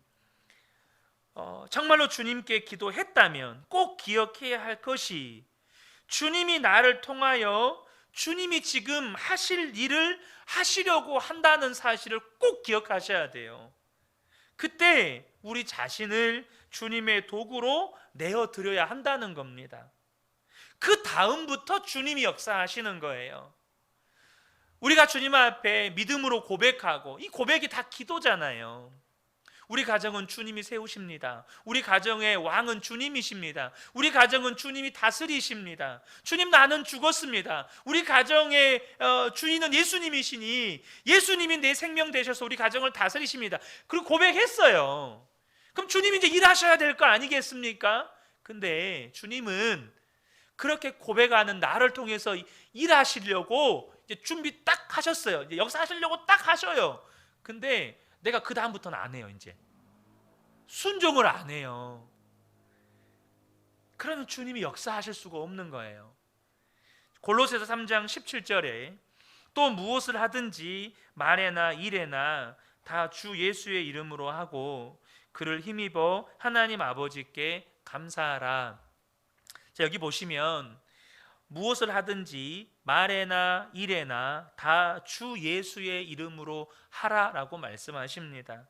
정말로 주님께 기도했다면 꼭 기억해야 할 것이, 주님이 나를 통하여 주님이 지금 하실 일을 하시려고 한다는 사실을 꼭 기억하셔야 돼요. 그때 우리 자신을 주님의 도구로 내어드려야 한다는 겁니다. 그 다음부터 주님이 역사하시는 거예요. 우리가 주님 앞에 믿음으로 고백하고, 이 고백이 다 기도잖아요. 우리 가정은 주님이 세우십니다. 우리 가정의 왕은 주님이십니다. 우리 가정은 주님이 다스리십니다. 주님, 나는 죽었습니다. 우리 가정의 주인은 예수님이시니 예수님이 내 생명 되셔서 우리 가정을 다스리십니다. 그리고 고백했어요. 그럼 주님이 이제 일하셔야 될 거 아니겠습니까? 근데 주님은 그렇게 고백하는 나를 통해서 일하시려고 이제 준비 딱 하셨어요. 이제 역사하시려고 딱 하셔요. 근데 내가 그 다음부터는 안 해요. 이제 순종을 안 해요. 그러면 주님이 역사하실 수가 없는 거예요. 골로새서 3장 17절에 또 무엇을 하든지 말에나 일에나 다 주 예수의 이름으로 하고 그를 힘입어 하나님 아버지께 감사하라. 자, 여기 보시면 무엇을 하든지 말에나 일에나 다 주 예수의 이름으로 하라라고 말씀하십니다.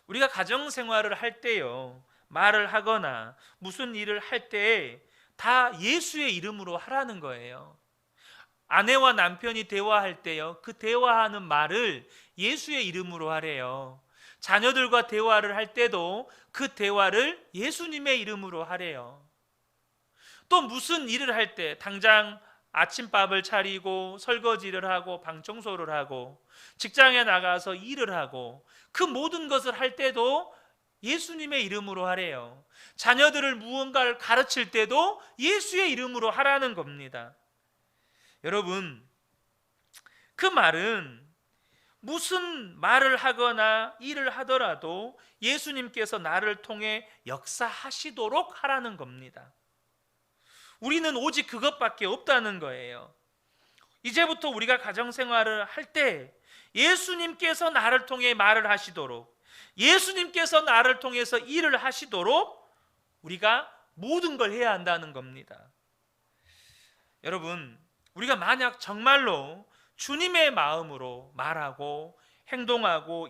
우리가 가정생활을 할 때요, 말을 하거나 무슨 일을 할 때 다 예수의 이름으로 하라는 거예요. 아내와 남편이 대화할 때요, 그 대화하는 말을 예수의 이름으로 하래요. 자녀들과 대화를 할 때도 그 대화를 예수님의 이름으로 하래요. 또 무슨 일을 할 때, 당장 아침밥을 차리고 설거지를 하고 방 청소를 하고 직장에 나가서 일을 하고 그 모든 것을 할 때도 예수님의 이름으로 하래요. 자녀들을 무언가를 가르칠 때도 예수의 이름으로 하라는 겁니다. 여러분, 그 말은 무슨 말을 하거나 일을 하더라도 예수님께서 나를 통해 역사하시도록 하라는 겁니다. 우리는 오직 그것밖에 없다는 거예요. 이제부터 우리가 가정생활을 할 때 예수님께서 나를 통해 말을 하시도록, 예수님께서 나를 통해서 일을 하시도록 우리가 모든 걸 해야 한다는 겁니다. 여러분, 우리가 만약 정말로 주님의 마음으로 말하고 행동하고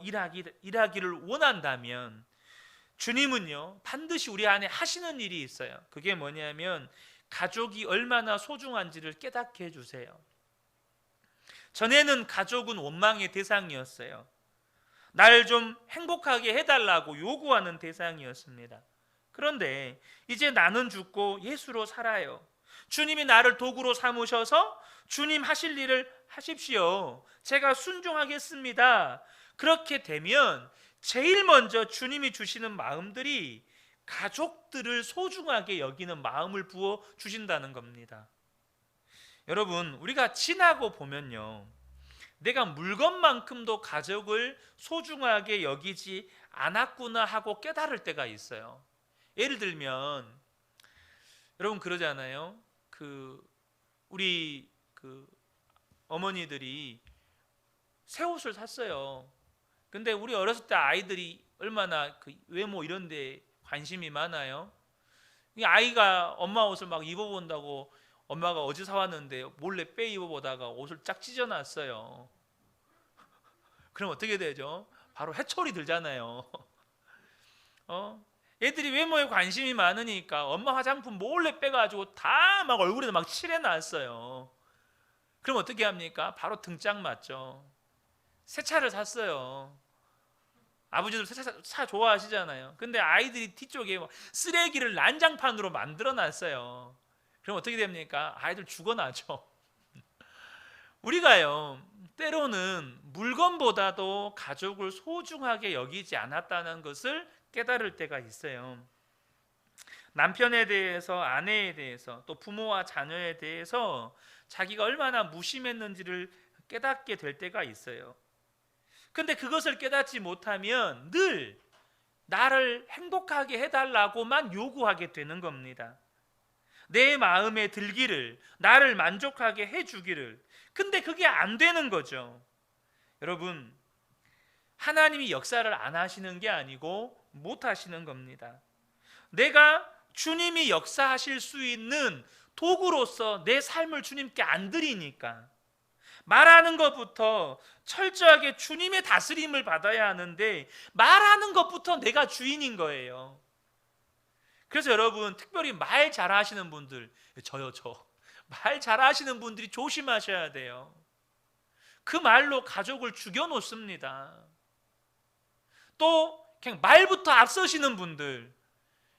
일하기를 원한다면 주님은요 반드시 우리 안에 하시는 일이 있어요. 그게 뭐냐면 가족이 얼마나 소중한지를 깨닫게 해주세요. 전에는 가족은 원망의 대상이었어요. 날 좀 행복하게 해달라고 요구하는 대상이었습니다. 그런데 이제 나는 죽고 예수로 살아요. 주님이 나를 도구로 삼으셔서 주님 하실 일을 하십시오. 제가 순종하겠습니다. 그렇게 되면 제일 먼저 주님이 주시는 마음들이 가족들을 소중하게 여기는 마음을 부어 주신다는 겁니다. 여러분, 우리가 지나고 보면요 내가 물건만큼도 가족을 소중하게 여기지 않았구나 하고 깨달을 때가 있어요. 예를 들면 여러분 그러잖아요. 우리 어머니들이 새 옷을 샀어요. 근데 우리 어렸을 때 아이들이 얼마나 외모 이런 데 관심이 많아요. 이 아이가 엄마 옷을 막 입어본다고 엄마가 어제 사왔는데 몰래 빼 입어보다가 옷을 쫙 찢어놨어요. 그럼 어떻게 되죠? 바로 해초리 들잖아요. 애들이 외모에 관심이 많으니까 엄마 화장품 몰래 빼가지고 다 막 얼굴에다 막 칠해놨어요. 그럼 어떻게 합니까? 바로 등짝 맞죠. 새 차를 샀어요. 아버지들 새 차 좋아하시잖아요. 근데 아이들이 뒤쪽에 쓰레기를 난장판으로 만들어놨어요. 그럼 어떻게 됩니까? 아이들 죽어나죠. 우리가요 때로는 물건보다도 가족을 소중하게 여기지 않았다는 것을 깨달을 때가 있어요. 남편에 대해서, 아내에 대해서, 또 부모와 자녀에 대해서 자기가 얼마나 무심했는지를 깨닫게 될 때가 있어요. 근데 그것을 깨닫지 못하면 늘 나를 행복하게 해달라고만 요구하게 되는 겁니다. 내 마음에 들기를, 나를 만족하게 해주기를. 근데 그게 안 되는 거죠. 여러분, 하나님이 역사를 안 하시는 게 아니고 못 하시는 겁니다. 내가 주님이 역사하실 수 있는 도구로서 내 삶을 주님께 안 드리니까 말하는 것부터 철저하게 주님의 다스림을 받아야 하는데 말하는 것부터 내가 주인인 거예요. 그래서 여러분 특별히 말 잘하시는 분들, 말 잘하시는 분들이 조심하셔야 돼요. 그 말로 가족을 죽여놓습니다. 또 그냥 말부터 앞서시는 분들,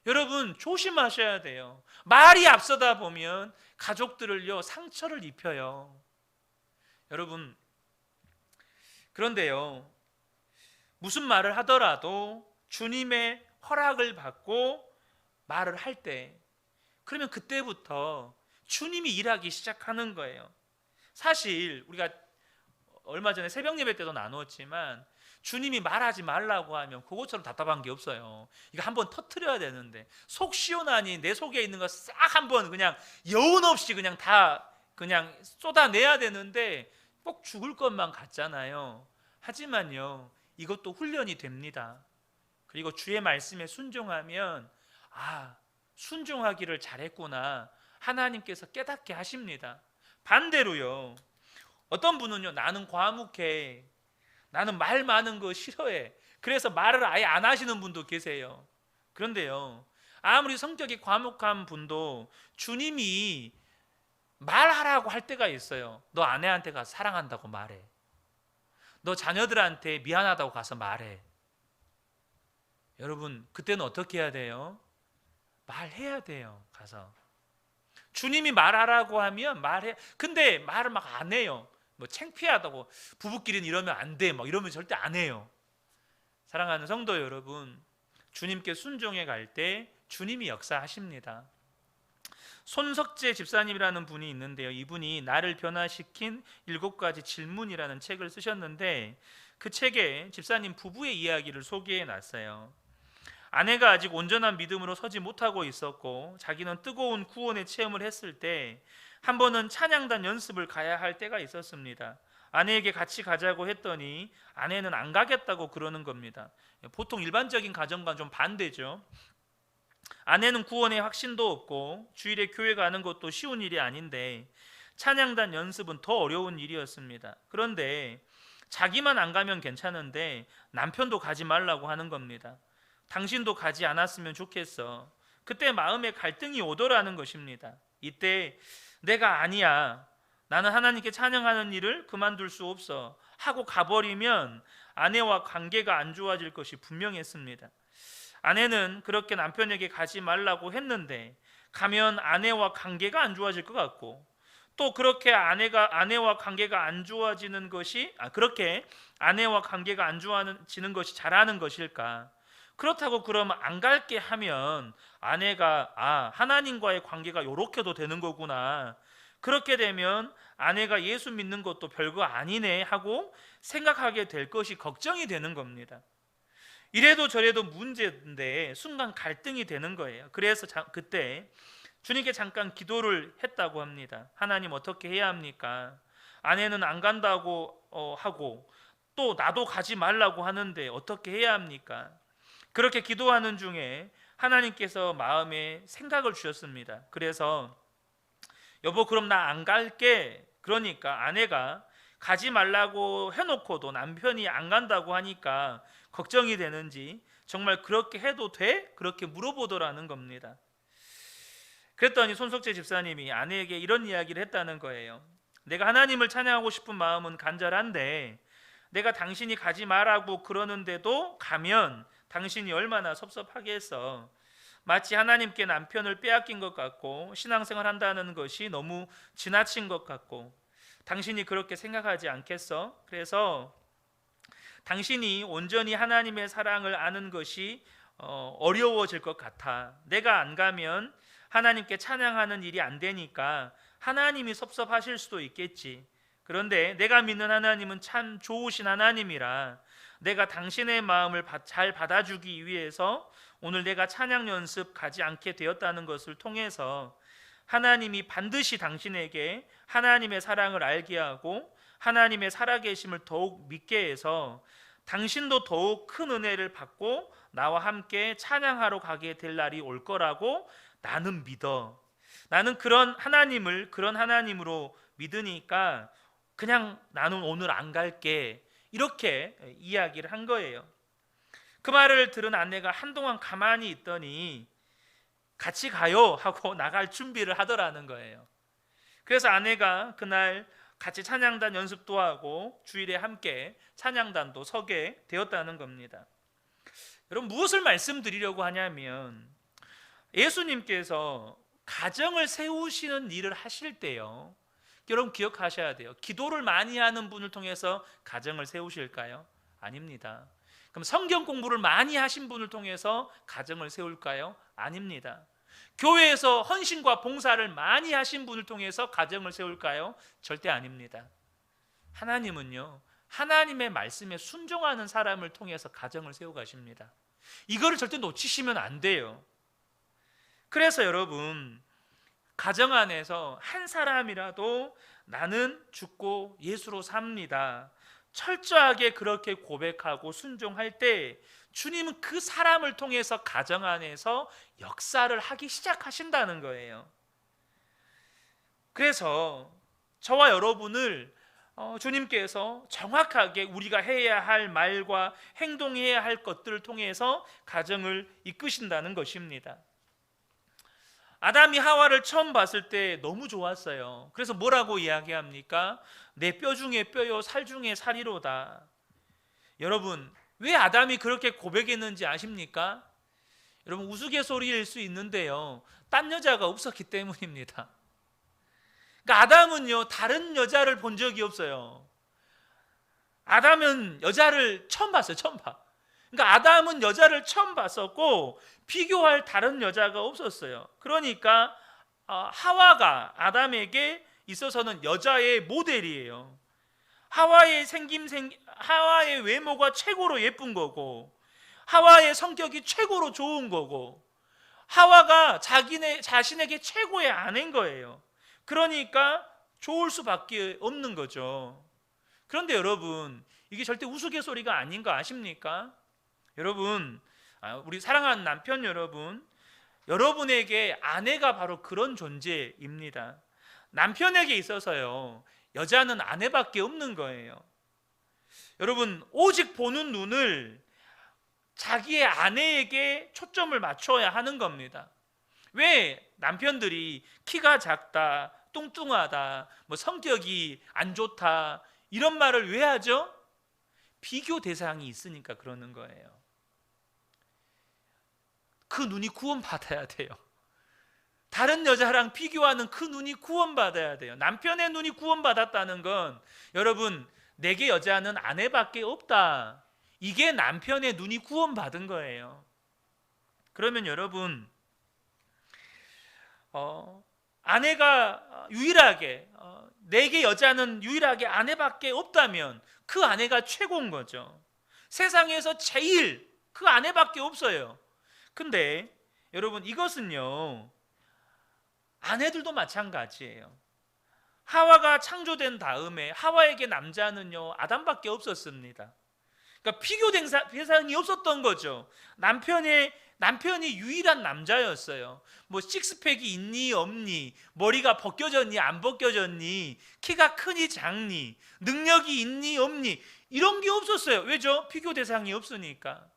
여러분 조심하셔야 돼요. 말이 앞서다 보면 가족들을요 상처를 입혀요. 여러분 그런데요 무슨 말을 하더라도 주님의 허락을 받고 말을 할 때, 그러면 그때부터 주님이 일하기 시작하는 거예요. 사실 우리가 얼마 전에 새벽 예배 때도 나누었지만 주님이 말하지 말라고 하면 그것처럼 답답한 게 없어요. 이거 한번 터트려야 되는데 속 시원하니 내 속에 있는 거 싹 한번 그냥 여운 없이 그냥 다 그냥 쏟아내야 되는데 꼭 죽을 것만 같잖아요. 하지만요 이것도 훈련이 됩니다. 그리고 주의 말씀에 순종하면 순종하기를 잘했구나 하나님께서 깨닫게 하십니다. 반대로요 어떤 분은요 나는 과묵해, 나는 말 많은 거 싫어해, 그래서 말을 아예 안 하시는 분도 계세요. 그런데요 아무리 성격이 과묵한 분도 주님이 말하라고 할 때가 있어요. 너 아내한테 가서 사랑한다고 말해, 너 자녀들한테 미안하다고 가서 말해. 여러분 그때는 어떻게 해야 돼요? 말해야 돼요. 가서 주님이 말하라고 하면 말해. 근데 말을 막 안 해요. 뭐 창피하다고, 부부끼리는 이러면 안 돼, 막 이러면 절대 안 해요. 사랑하는 성도 여러분, 주님께 순종해 갈 때 주님이 역사하십니다. 손석재 집사님이라는 분이 있는데요, 이분이 나를 변화시킨 7가지 질문이라는 책을 쓰셨는데 그 책에 집사님 부부의 이야기를 소개해 놨어요. 아내가 아직 온전한 믿음으로 서지 못하고 있었고 자기는 뜨거운 구원의 체험을 했을 때 한 번은 찬양단 연습을 가야 할 때가 있었습니다. 아내에게 같이 가자고 했더니 아내는 안 가겠다고 그러는 겁니다. 보통 일반적인 가정과 좀 반대죠. 아내는 구원의 확신도 없고 주일에 교회 가는 것도 쉬운 일이 아닌데 찬양단 연습은 더 어려운 일이었습니다. 그런데 자기만 안 가면 괜찮은데 남편도 가지 말라고 하는 겁니다. 당신도 가지 않았으면 좋겠어. 그때 마음에 갈등이 오더라는 것입니다. 이때 내가 아니야, 나는 하나님께 찬양하는 일을 그만둘 수 없어 하고 가버리면 아내와 관계가 안 좋아질 것이 분명했습니다. 아내는 그렇게 남편에게 가지 말라고 했는데 가면 아내와 관계가 안 좋아질 것 같고, 또 그렇게 아내와 관계가 안 좋아지는 것이 그렇게 아내와 관계가 안 좋아지는 것이 잘하는 것일까? 그렇다고 그러면 안 갈게 하면 아내가 하나님과의 관계가 요렇게도 되는 거구나, 그렇게 되면 아내가 예수 믿는 것도 별거 아니네 하고 생각하게 될 것이 걱정이 되는 겁니다. 이래도 저래도 문제인데 순간 갈등이 되는 거예요. 그래서 그때 주님께 잠깐 기도를 했다고 합니다. 하나님, 어떻게 해야 합니까? 아내는 안 간다고 하고 또 나도 가지 말라고 하는데 어떻게 해야 합니까? 그렇게 기도하는 중에 하나님께서 마음에 생각을 주셨습니다. 그래서 여보, 그럼 나 안 갈게. 그러니까 아내가 가지 말라고 해놓고도 남편이 안 간다고 하니까 걱정이 되는지 정말 그렇게 해도 돼? 그렇게 물어보더라는 겁니다. 그랬더니 손석재 집사님이 아내에게 이런 이야기를 했다는 거예요. 내가 하나님을 찬양하고 싶은 마음은 간절한데 내가 당신이 가지 말라고 그러는데도 가면 당신이 얼마나 섭섭하겠어. 마치 하나님께 남편을 빼앗긴 것 같고 신앙생활 한다는 것이 너무 지나친 것 같고, 당신이 그렇게 생각하지 않겠어? 그래서 당신이 온전히 하나님의 사랑을 아는 것이 어려워질 것 같아. 내가 안 가면 하나님께 찬양하는 일이 안 되니까 하나님이 섭섭하실 수도 있겠지. 그런데 내가 믿는 하나님은 참 좋으신 하나님이라 내가 당신의 마음을 잘 받아주기 위해서 오늘 내가 찬양 연습 가지 않게 되었다는 것을 통해서 하나님이 반드시 당신에게 하나님의 사랑을 알게 하고 하나님의 살아계심을 더욱 믿게 해서 당신도 더욱 큰 은혜를 받고 나와 함께 찬양하러 가게 될 날이 올 거라고 나는 믿어. 나는 그런 하나님을 그런 하나님으로 믿으니까 그냥 나는 오늘 안 갈게, 이렇게 이야기를 한 거예요. 그 말을 들은 아내가 한동안 가만히 있더니 같이 가요 하고 나갈 준비를 하더라는 거예요. 그래서 아내가 그날 같이 찬양단 연습도 하고 주일에 함께 찬양단도 서게 되었다는 겁니다. 여러분, 무엇을 말씀드리려고 하냐면 예수님께서 가정을 세우시는 일을 하실 때요, 여러분 기억하셔야 돼요. 기도를 많이 하는 분을 통해서 가정을 세우실까요? 아닙니다. 그럼 성경 공부를 많이 하신 분을 통해서 가정을 세울까요? 아닙니다. 교회에서 헌신과 봉사를 많이 하신 분을 통해서 가정을 세울까요? 절대 아닙니다. 하나님은요, 하나님의 말씀에 순종하는 사람을 통해서 가정을 세워가십니다. 이거를 절대 놓치시면 안 돼요. 그래서 여러분, 가정 안에서 한 사람이라도 나는 죽고 예수로 삽니다, 철저하게 그렇게 고백하고 순종할 때 주님은 그 사람을 통해서 가정 안에서 역사를 하기 시작하신다는 거예요. 그래서 저와 여러분을 주님께서 정확하게 우리가 해야 할 말과 행동해야 할 것들을 통해서 가정을 이끄신다는 것입니다. 아담이 하와를 처음 봤을 때 너무 좋았어요. 그래서 뭐라고 이야기합니까? 내 뼈 중에 뼈요 살 중에 살이로다. 여러분, 왜 아담이 그렇게 고백했는지 아십니까? 여러분, 우스갯소리일 수 있는데요, 딴 여자가 없었기 때문입니다. 그러니까 아담은요, 다른 여자를 본 적이 없어요. 아담은 여자를 처음 봤어요. 처음 봐. 그러니까 아담은 여자를 처음 봤었고 비교할 다른 여자가 없었어요. 그러니까 하와가 아담에게 있어서는 여자의 모델이에요. 하와의 외모가 최고로 예쁜 거고, 하와의 성격이 최고로 좋은 거고, 하와가 자신에게 최고의 아내인 거예요. 그러니까 좋을 수밖에 없는 거죠. 그런데 여러분, 이게 절대 우스갯소리가 아닌 거 아십니까? 여러분, 우리 사랑하는 남편 여러분, 여러분에게 아내가 바로 그런 존재입니다. 남편에게 있어서요, 여자는 아내밖에 없는 거예요. 여러분, 오직 보는 눈을 자기의 아내에게 초점을 맞춰야 하는 겁니다. 왜 남편들이 키가 작다, 뚱뚱하다, 뭐 성격이 안 좋다 이런 말을 왜 하죠? 비교 대상이 있으니까 그러는 거예요. 그 눈이 구원받아야 돼요. 다른 여자랑 비교하는 그 눈이 구원받아야 돼요. 남편의 눈이 구원받았다는 건 여러분, 내게 여자는 아내밖에 없다, 이게 남편의 눈이 구원받은 거예요. 그러면 여러분, 아내가 유일하게, 내게 여자는 유일하게 아내밖에 없다면 그 아내가 최고인 거죠. 세상에서 제일 그 아내밖에 없어요. 근데 여러분, 이것은요, 아내들도 마찬가지예요. 하와가 창조된 다음에 하와에게 남자는요, 아담밖에 없었습니다. 그러니까 비교 대상이 없었던 거죠. 남편이 유일한 남자였어요. 뭐 식스팩이 있니 없니, 머리가 벗겨졌니 안 벗겨졌니, 키가 크니 작니, 능력이 있니 없니, 이런 게 없었어요. 왜죠? 비교 대상이 없으니까.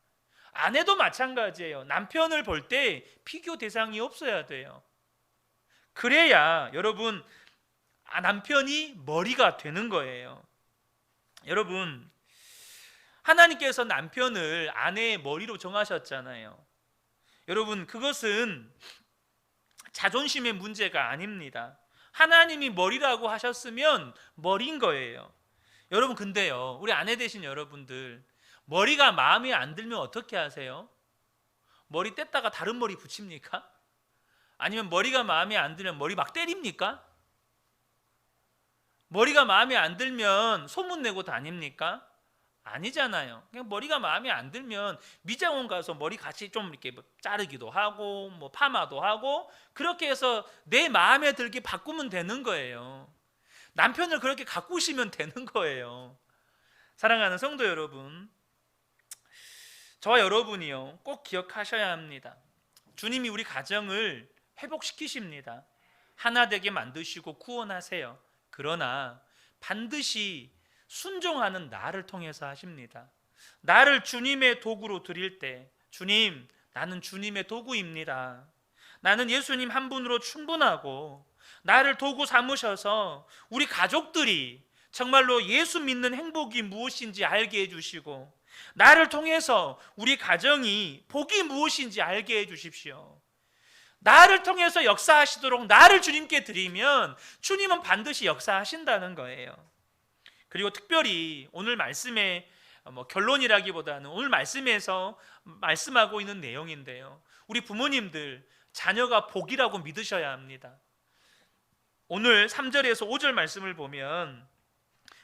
아내도 마찬가지예요. 남편을 볼 때 비교 대상이 없어야 돼요. 그래야 여러분, 남편이 머리가 되는 거예요. 여러분, 하나님께서 남편을 아내의 머리로 정하셨잖아요. 여러분, 그것은 자존심의 문제가 아닙니다. 하나님이 머리라고 하셨으면 머리인 거예요. 여러분, 근데요, 우리 아내 되신 여러분들, 머리가 마음에 안 들면 어떻게 하세요? 머리 뗐다가 다른 머리 붙입니까? 아니면 머리가 마음에 안 들면 머리 막 때립니까? 머리가 마음에 안 들면 소문내고 다닙니까? 아니잖아요. 그냥 머리가 마음에 안 들면 미장원 가서 머리 같이 좀 이렇게 자르기도 하고, 뭐 파마도 하고, 그렇게 해서 내 마음에 들게 바꾸면 되는 거예요. 남편을 그렇게 가꾸시면 되는 거예요. 사랑하는 성도 여러분, 저와 여러분이요, 꼭 기억하셔야 합니다. 주님이 우리 가정을 회복시키십니다. 하나 되게 만드시고 구원하세요. 그러나 반드시 순종하는 나를 통해서 하십니다. 나를 주님의 도구로 드릴 때, 주님, 나는 주님의 도구입니다. 나는 예수님 한 분으로 충분하고, 나를 도구 삼으셔서 우리 가족들이 정말로 예수 믿는 행복이 무엇인지 알게 해주시고, 나를 통해서 우리 가정이 복이 무엇인지 알게 해주십시오. 나를 통해서 역사하시도록 나를 주님께 드리면 주님은 반드시 역사하신다는 거예요. 그리고 특별히 오늘 말씀의 결론이라기보다는 오늘 말씀에서 말씀하고 있는 내용인데요, 우리 부모님들, 자녀가 복이라고 믿으셔야 합니다. 오늘 3절에서 5절 말씀을 보면,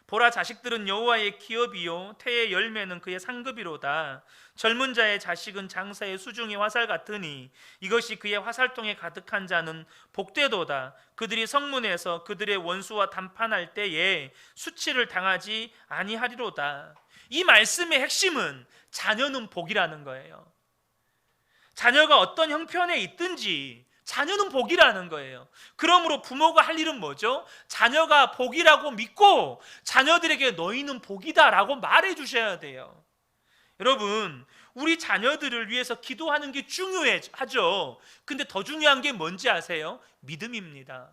보라, 자식들은 여호와의 기업이요 태의 열매는 그의 상급이로다. 젊은 자의 자식은 장사의 수중의 화살 같으니 이것이 그의 화살통에 가득한 자는 복되도다. 그들이 성문에서 그들의 원수와 담판할 때에 수치를 당하지 아니하리로다. 이 말씀의 핵심은 자녀는 복이라는 거예요. 자녀가 어떤 형편에 있든지 자녀는 복이라는 거예요. 그러므로 부모가 할 일은 뭐죠? 자녀가 복이라고 믿고 자녀들에게 너희는 복이다라고 말해 주셔야 돼요. 여러분, 우리 자녀들을 위해서 기도하는 게 중요하죠. 근데 더 중요한 게 뭔지 아세요? 믿음입니다.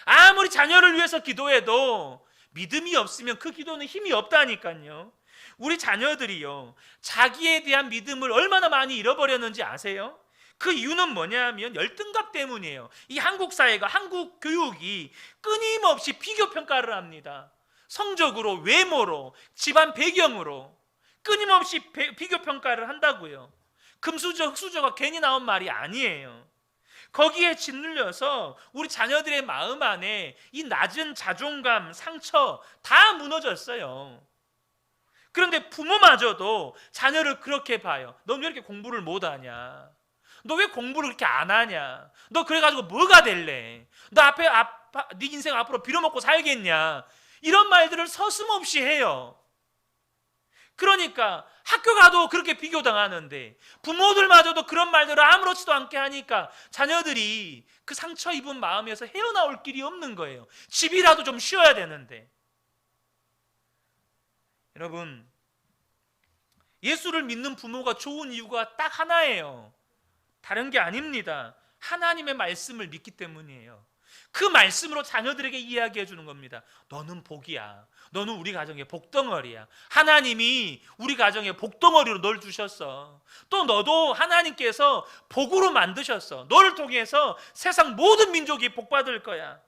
아무리 자녀를 위해서 기도해도 믿음이 없으면 그 기도는 힘이 없다니까요. 우리 자녀들이요, 자기에 대한 믿음을 얼마나 많이 잃어버렸는지 아세요? 그 이유는 뭐냐면 열등감 때문이에요. 이 한국 사회가, 한국 교육이 끊임없이 비교 평가를 합니다. 성적으로, 외모로, 집안 배경으로 끊임없이 비교 평가를 한다고요. 금수저, 흑수저가 괜히 나온 말이 아니에요. 거기에 짓눌려서 우리 자녀들의 마음 안에 이 낮은 자존감, 상처 다 무너졌어요. 그런데 부모마저도 자녀를 그렇게 봐요. 너 왜 이렇게 공부를 못하냐? 너 왜 공부를 그렇게 안 하냐? 너 그래가지고 뭐가 될래? 너 네 인생 앞으로 빌어먹고 살겠냐, 이런 말들을 서슴없이 해요. 그러니까 학교 가도 그렇게 비교당하는데 부모들마저도 그런 말들을 아무렇지도 않게 하니까 자녀들이 그 상처 입은 마음에서 헤어나올 길이 없는 거예요. 집이라도 좀 쉬어야 되는데. 여러분, 예수를 믿는 부모가 좋은 이유가 딱 하나예요. 다른 게 아닙니다. 하나님의 말씀을 믿기 때문이에요. 그 말씀으로 자녀들에게 이야기해 주는 겁니다. 너는 복이야. 너는 우리 가정의 복덩어리야. 하나님이 우리 가정의 복덩어리로 널 두셨어. 또 너도 하나님께서 복으로 만드셨어. 너를 통해서 세상 모든 민족이 복받을 거야.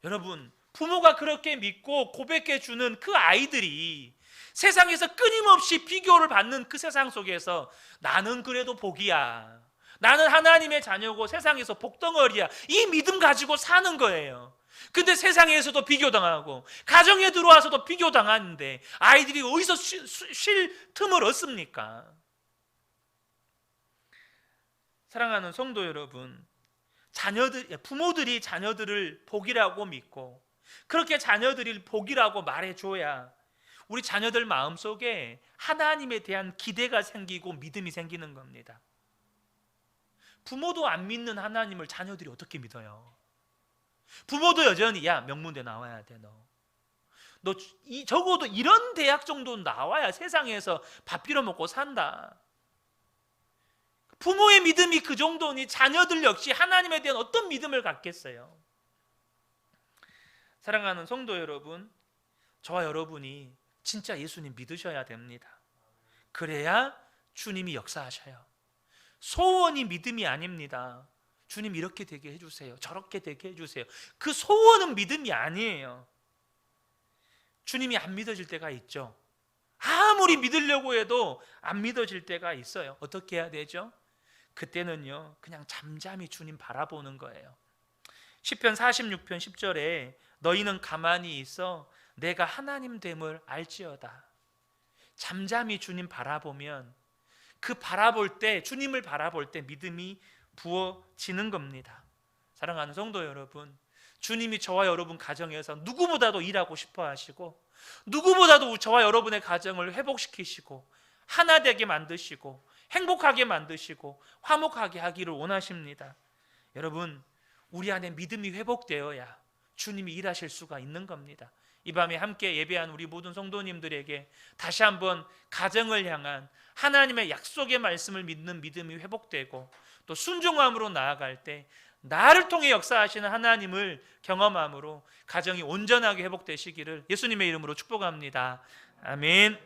여러분, 부모가 그렇게 믿고 고백해 주는 그 아이들이 세상에서 끊임없이 비교를 받는 그 세상 속에서 나는 그래도 복이야, 나는 하나님의 자녀고 세상에서 복덩어리야, 이 믿음 가지고 사는 거예요. 근데 세상에서도 비교당하고 가정에 들어와서도 비교당하는데 아이들이 어디서 쉴 틈을 얻습니까? 사랑하는 성도 여러분, 부모들이 자녀들을 복이라고 믿고 그렇게 자녀들이 복이라고 말해줘야 우리 자녀들 마음속에 하나님에 대한 기대가 생기고 믿음이 생기는 겁니다. 부모도 안 믿는 하나님을 자녀들이 어떻게 믿어요? 부모도 여전히 야, 명문대 나와야 돼, 너 적어도 이런 대학 정도는 나와야 세상에서 밥 빌어먹고 산다. 부모의 믿음이 그 정도니 자녀들 역시 하나님에 대한 어떤 믿음을 갖겠어요? 사랑하는 성도 여러분, 저와 여러분이 진짜 예수님 믿으셔야 됩니다. 그래야 주님이 역사하셔요. 소원이 믿음이 아닙니다. 주님 이렇게 되게 해주세요, 저렇게 되게 해주세요. 그 소원은 믿음이 아니에요. 주님이 안 믿어질 때가 있죠. 아무리 믿으려고 해도 안 믿어질 때가 있어요. 어떻게 해야 되죠? 그때는요, 그냥 잠잠히 주님 바라보는 거예요. 시편 46편 10절에 너희는 가만히 있어 내가 하나님 됨을 알지어다. 잠잠히 주님 바라보면 그 바라볼 때, 주님을 바라볼 때 믿음이 부어지는 겁니다. 사랑하는 성도 여러분, 주님이 저와 여러분 가정에서 누구보다도 일하고 싶어 하시고 누구보다도 저와 여러분의 가정을 회복시키시고 하나 되게 만드시고 행복하게 만드시고 화목하게 하기를 원하십니다. 여러분, 우리 안에 믿음이 회복되어야 주님이 일하실 수가 있는 겁니다. 이 밤에 함께 예배한 우리 모든 성도님들에게 다시 한번 가정을 향한 하나님의 약속의 말씀을 믿는 믿음이 회복되고 또 순종함으로 나아갈 때 나를 통해 역사하시는 하나님을 경험함으로 가정이 온전하게 회복되시기를 예수님의 이름으로 축복합니다. 아멘.